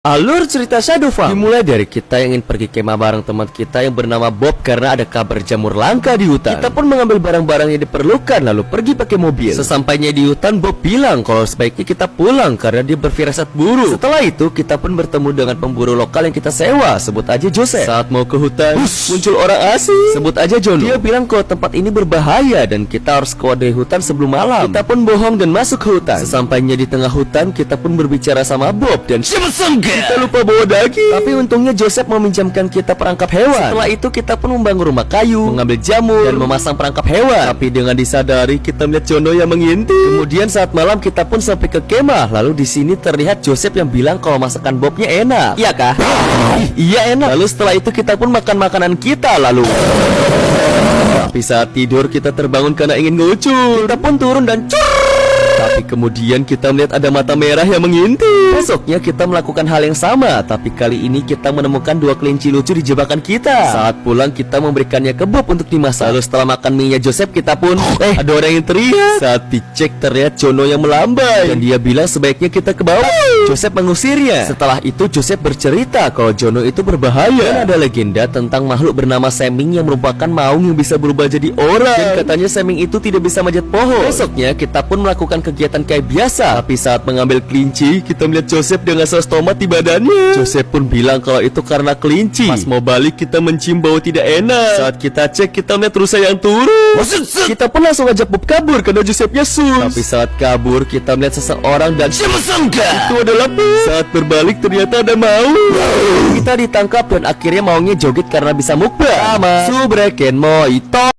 Alur cerita Shadow Farm dimulai dari kita yang ingin pergi kemah bareng teman kita yang bernama Bob karena ada kabar jamur langka di hutan. Kita pun mengambil barang-barang yang diperlukan lalu pergi pakai mobil. Sesampainya di hutan, Bob bilang kalau sebaiknya kita pulang karena dia berfirasat buruk. Setelah itu kita pun bertemu dengan pemburu lokal yang kita sewa, sebut aja Joseph. Saat mau ke hutan, muncul orang asing, sebut aja Jono. Dia bilang kalau tempat ini berbahaya dan kita harus keluar dari hutan sebelum malam. Kita pun bohong dan masuk ke hutan. Sesampainya di tengah hutan, kita pun berbicara sama Bob dan kita lupa bawa daging. Tapi untungnya Joseph meminjamkan kita perangkap hewan. Setelah itu kita pun membangun rumah kayu, mengambil jamur, dan memasang perangkap hewan. Tapi dengan disadari kita melihat Jono yang mengintip. Kemudian saat malam kita pun sampai ke kemah. Lalu di sini terlihat Joseph yang bilang kalau masakan Bobnya enak. Iya kah? Iya enak. Lalu setelah itu kita pun makan makanan kita lalu. Tapi saat tidur kita terbangun karena ingin ngucur. Kita pun turun dan tapi kemudian kita melihat ada mata merah yang mengintip. Besoknya kita melakukan hal yang sama, tapi kali ini kita menemukan dua kelinci lucu di jebakan kita. Saat pulang kita memberikannya ke Bob untuk dimasak. Lalu setelah makan mie-nya Joseph kita pun ada orang yang teriak. Saat dicek terlihat Jono yang melambai dan dia bilang sebaiknya kita ke bawah. Joseph mengusirnya. Setelah itu Joseph bercerita kalau Jono itu berbahaya dan ada legenda tentang makhluk bernama Seming yang merupakan maung yang bisa berubah jadi orang. Dan katanya Seming itu tidak bisa manjat pohon. Besoknya kita pun melakukan kegiatan kayak biasa. Tapi saat mengambil kelinci, kita melihat Joseph dengan saus tomat di badannya. Joseph pun bilang kalau itu karena kelinci. Pas mau balik kita mencium bau tidak enak. Saat kita cek kita melihat rusa yang turun. Kita pun langsung ajak Bob kabur karena Josephnya sus. Tapi saat kabur kita melihat seseorang dan itu adalah Bob. Saat berbalik ternyata ada maung. Kita ditangkap dan akhirnya maungnya joget karena bisa mukbang. Sama Subreken Moito.